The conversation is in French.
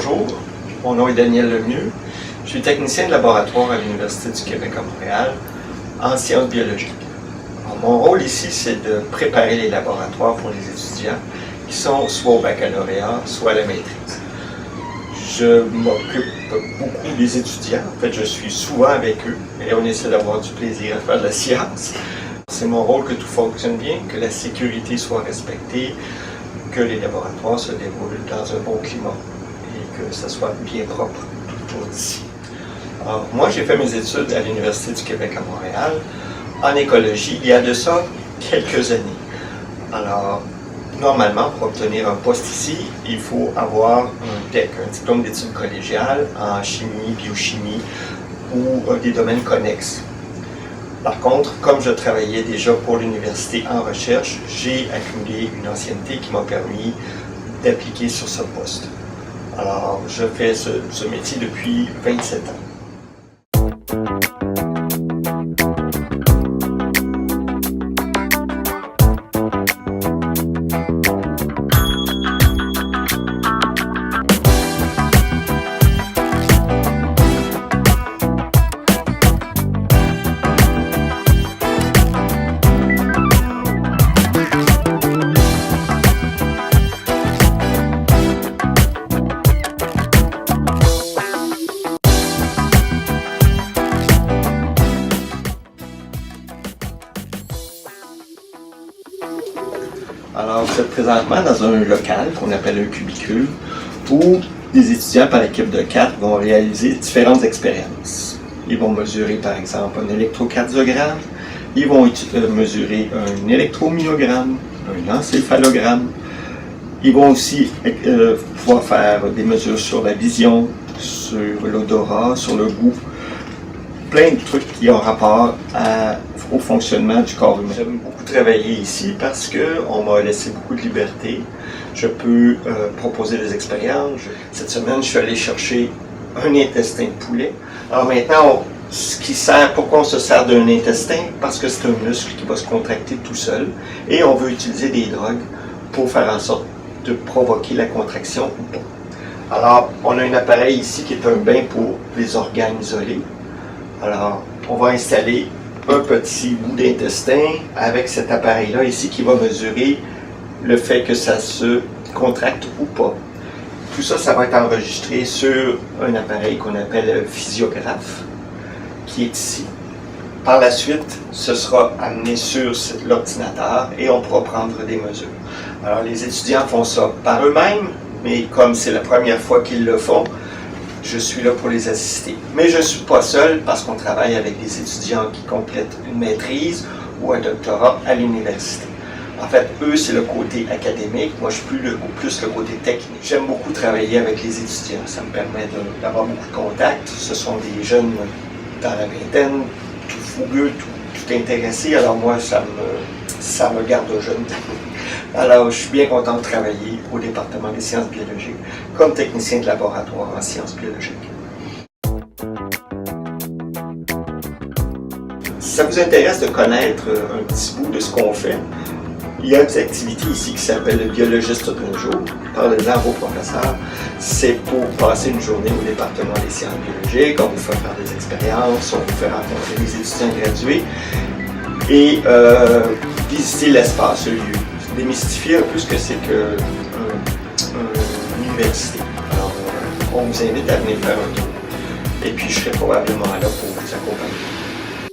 Bonjour, mon nom est Daniel Lemieux. Je suis technicien de laboratoire à l'Université du Québec à Montréal en sciences biologiques. Alors, mon rôle ici, c'est de préparer les laboratoires pour les étudiants qui sont soit au baccalauréat, soit à la maîtrise. Je m'occupe beaucoup des étudiants. En fait, je suis souvent avec eux et on essaie d'avoir du plaisir à faire de la science. C'est mon rôle que tout fonctionne bien, que la sécurité soit respectée, que les laboratoires se déroulent dans un bon climat et que ça soit bien propre tout autour d'ici. Alors, moi, j'ai fait mes études à l'Université du Québec à Montréal en écologie il y a de ça quelques années. Alors, normalement, pour obtenir un poste ici, il faut avoir un DEC, un diplôme d'études collégiales en chimie, biochimie ou des domaines connexes. Par contre, comme je travaillais déjà pour l'université en recherche, j'ai accumulé une ancienneté qui m'a permis d'appliquer sur ce poste. Alors, je fais ce métier depuis 27 ans. Alors, vous êtes présentement dans un local qu'on appelle un cubicule où des étudiants par équipe de 4 vont réaliser différentes expériences. Ils vont mesurer par exemple un électrocardiogramme, ils vont mesurer un électromyogramme, un encéphalogramme. Ils vont aussi pouvoir faire des mesures sur la vision, sur l'odorat, sur le goût. Plein de trucs qui ont rapport au fonctionnement du corps humain. J'aime beaucoup travailler ici parce qu'on m'a laissé beaucoup de liberté. Je peux proposer des expériences. Cette semaine, je suis allé chercher un intestin de poulet. Alors maintenant, pourquoi on se sert d'un intestin? Parce que c'est un muscle qui va se contracter tout seul et on veut utiliser des drogues pour faire en sorte de provoquer la contraction ou pas. Alors, on a un appareil ici qui est un bain pour les organes isolés. Alors, on va installer un petit bout d'intestin avec cet appareil-là ici qui va mesurer le fait que ça se contracte ou pas. Tout ça, ça va être enregistré sur un appareil qu'on appelle un physiographe, qui est ici. Par la suite, ce sera amené sur l'ordinateur et on pourra prendre des mesures. Alors, les étudiants font ça par eux-mêmes, mais comme c'est la première fois qu'ils le font, je suis là pour les assister. Mais je ne suis pas seul parce qu'on travaille avec des étudiants qui complètent une maîtrise ou un doctorat à l'université. En fait, eux, c'est le côté académique. Moi, je suis plus le côté technique. J'aime beaucoup travailler avec les étudiants. Ça me permet d'avoir beaucoup de contacts. Ce sont des jeunes dans la vingtaine, tout fougueux, tout intéressés. Alors moi, ça me garde jeune. Alors, je suis bien content de travailler au département des sciences biologiques comme technicien de laboratoire en sciences biologiques. Si ça vous intéresse de connaître un petit bout de ce qu'on fait, il y a une activité ici qui s'appelle le biologiste d'un jour. Parlez-en à vos professeurs. C'est pour passer une journée au département des sciences biologiques. On vous fait faire des expériences, on vous fait rencontrer des étudiants gradués et visiter l'espace, le lieu. Démystifier un peu ce que c'est qu'une université. Alors, on vous invite à venir faire un tour. Et puis, je serai probablement là pour vous accompagner.